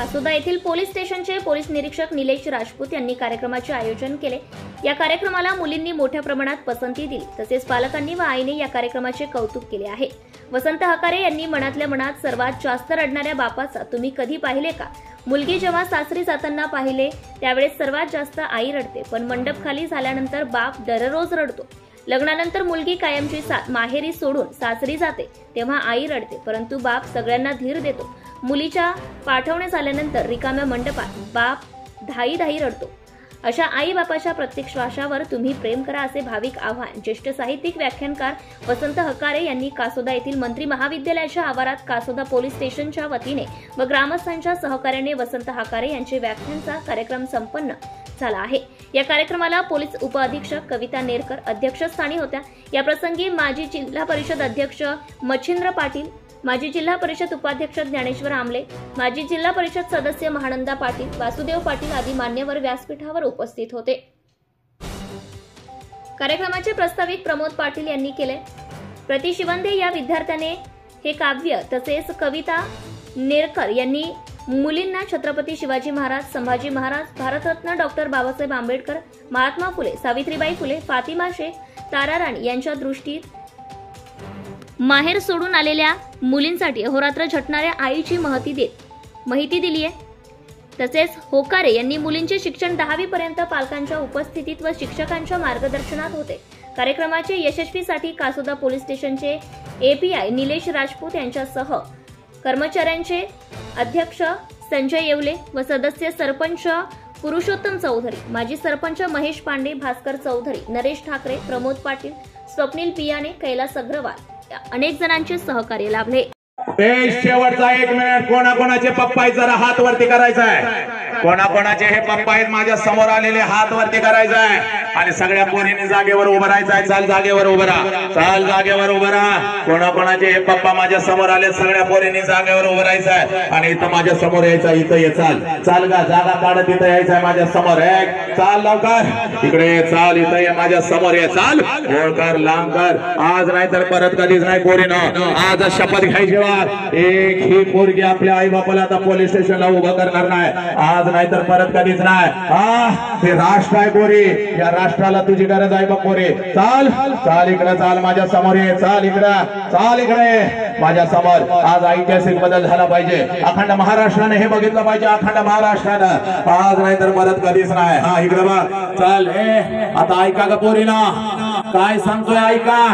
कासोदा येथील पोलीस स्टेशनचे पोलीस निरीक्षक निलेश राजपूत यांनी कार्यक्रमाचे आयोजन केले। या कार्यक्रमाला मुलींनी मोठ्या प्रमाणात पसंती दिली, तसेच पालकांनी व आईने या कार्यक्रमाचे कौतुक केले आहे। वसंत हकारे यांनी मनातल्या मनात सर्वात जास्त रडणाऱ्या बापाचा तुम्ही कधी पाहिले का? मुलगी जेव्हा सासरी जाताना पाहिले त्यावेळेस सर्वात जास्त आई रडते, पण मंडप खाली झाल्यानंतर बाप दररोज रडतो। लग्नानंतर मुलगी कायमची माहेरी सोडून सासरी जाते तेव्हा आई रडते, परंतु बाप सगळ्यांना धीर देतो। मुलीच्या पाठवणे झाल्यानंतर रिकाम्या मंडपात बाप धाई धाई रडतो। अशा आई बापाच्या प्रत्येक श्वासावर तुम्ही प्रेम करा असे भाविक आवाहन ज्येष्ठ साहित्यिक व्याख्यानकार वसंत हकारे यांनी कासोदा येथील मंत्री महाविद्यालयाच्या आवारात कासोदा पोलीस स्टेशनच्या वतीने व ग्रामस्थांच्या सहकार्याने वसंत हकारे यांचे व्याख्यानाचा कार्यक्रम संपन्न झाला आहे। या कार्यक्रमाला पोलीस उपअधीक्षक कविता नेरकर अध्यक्षस्थानी होत्या। या प्रसंगी माजी जिल्हा परिषद अध्यक्ष मच्छिंद्र पाटील, माजी जिल्हा परिषद उपाध्यक्ष ज्ञानेश्वर आमले, माजी जिल्हा परिषद सदस्य महानंदा पाटील, वासुदेव पाटील आदी मान्यवर व्यासपीठावर उपस्थित होते। कार्यक्रमाचे प्रस्तावित प्रमोद पाटील यांनी केले। प्रति शिवंदे या विद्यार्थ्याने हे काव्य तसेच कविता नेरकर यांनी मुलींना छत्रपती शिवाजी महाराज, संभाजी महाराज, भारतरत्न डॉक्टर बाबासाहेब आंबेडकर, महात्मा फुले, सावित्रीबाई फुले, फातिमा शेख, तारा राणी यांच्या दृष्टीत माहेर सोडून आलेल्या मुलींसाठी अहोरात्र झटणाऱ्या आईची माहिती दिली आहे। तसेच होकारे यांनी मुलींचे शिक्षण 10वी पर्यंत पालकांच्या उपस्थितीत व शिक्षकांच्या मार्गदर्शनात होते। कार्यक्रमाचे यशस्वीसाठी कासोदा पोलीस स्टेशनचे एपीआय निलेश राजपूत यांच्यासह कर्मचाऱ्यांचे अध्यक्ष संजय येवले व सदस्य सरपंच पुरुषोत्तम चौधरी, माजी सरपंच महेश पांडे, भास्कर चौधरी, नरेश ठाकरे, प्रमोद पाटील, स्वप्नील पियाने, कैलास अग्रवाल अनेक जणांचे सहकार्य लाभले। शेवटचा 1 मिनिट, कोणाकोणाचे पप्पा जरा हात वरती करायचा आहे, कोणाकोणाचे हे पप्पा आहेत माझ्या समोर आलेले हात वरती करायचा आहे आणि सगळ्या पोरींनी जागेवर उभं राहायचं आहे। चाल जागेवर उभं राहा, चाल जागेवर उभं राहा। कोणाकोणाचे हे पप्पा माझ्या समोर आले सगळ्या पोरींनी जागेवर उभं राहायचं आहे आणि इथं माझ्या समोर यायचं, इथं ये, चाल चाल गा, जागा काढत इथं यायचं आहे माझ्या समोर। एक चाल लवकर इकडे, चाल इथं ये माझ्या समोर ये, चाल ओळकर लांब कर। आज नाही तर परत कधीच नाही पोरीनं, आज शपथ घ्यायची एक ही पोरगी आपल्या आई बापाला आता पोलीस स्टेशनला उभं करणार नाही, आज नाही तर परत कधीच नाही। हे राष्ट्र आहे पोरी, या राष्ट्राला तुझी गरज आहे बघ पोरी। चाल चाल इकडे, चाल माझ्या समोर ये, चाल इकडे, चाल इकडे माझ्या समोर। आज ऐतिहासिक बदल झाला पाहिजे, अखंड महाराष्ट्राने हे बघितलं पाहिजे, अखंड महाराष्ट्रानं, आज नाही तर परत कधीच नाही। हा इकडे बघ, चाल आता ऐका ग पोरीनो, काय सांगतोय ऐका,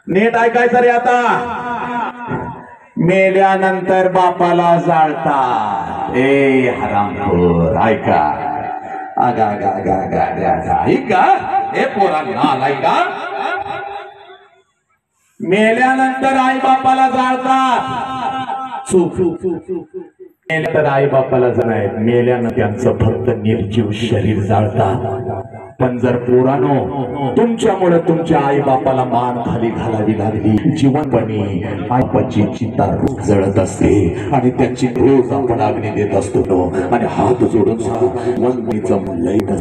नीट ऐकायचं रे। आता मेल्यानंतर बापाला जाळतात, ए हरामखोर ऐका, आगा गा गा गा गा ऐका, ए पोरांना ऐका, मेल्यानंतर आई बापाला जाळतात, चूक मेल्यानंतर आई बापाला जाणार, मेल्यानंतर त्यांचं फक्त निर्जीव शरीर जाळतात। पण जर पोरानो तुमच्यामुळे तुमच्या आई बापाला मान खाली घालावी लागली, जीवनपणी आईबापाची चिता रूप जळत असते आणि त्यांची रोज आपण अग्नी देत असतो आणि हात जोडून लाईट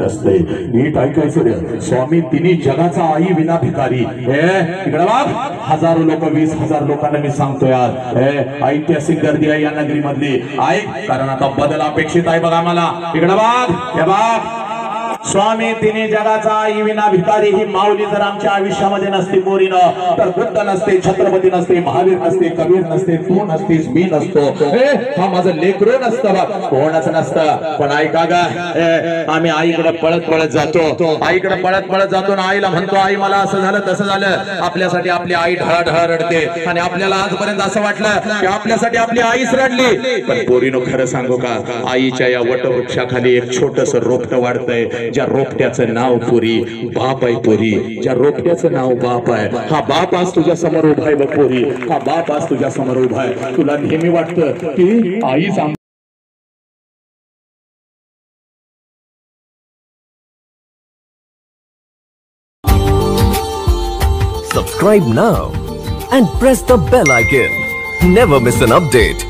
असते। नीट ऐकायचं रे स्वामी, तिन्ही जगाचा आई विना भिकारी। इकडे बघ, हजारो लोक, 20,000 लोकांना मी सांगतोय आज ऐतिहासिक गर्दी आहे या नगरी मधली, ऐक, कारण आता बदल अपेक्षित आहे बघा मला। इकडे बघ, हे बघ, स्वामी तिने जगाचा आई विना भिकारी ही माऊली जर आमच्या आयुष्यामध्ये नसती पोरीनं, तर बुद्ध नसते, छत्रपती नसते, महावीर नसते, कबीर नसते, तू नसतीस, मी नसतो, हा माझं लेकरू नसतं, कोणच नसतं। पण ऐका गा, आम्ही आईकडे पळत पळत जातो, आईकडे पळत पळत जातो ना आईला म्हणतो, आई मला असं झालं तसं झालं। आपल्यासाठी आपली आई ढळढळ रडते आणि आपल्याला आजपर्यंत असं वाटलं की आपल्यासाठी आपली आईच रडली। पण पोरीनो खरं सांगू का, आईच्या या वटवृक्षाखाली एक छोटस रोपटं वाढतंय, ज्या रोपट्याचं नाव पोरी बाप आहे। पोरी, ज्या रोपट्याचं नाव बाप आहे, हा बाप आज तुझ्या समोर उभा आहे बघ पोरी, हा बाप आज तुझ्या समोर उभा आहे। तुला नेहमी वाटतं की आईच Subscribe now and press the bell icon. Never miss an update.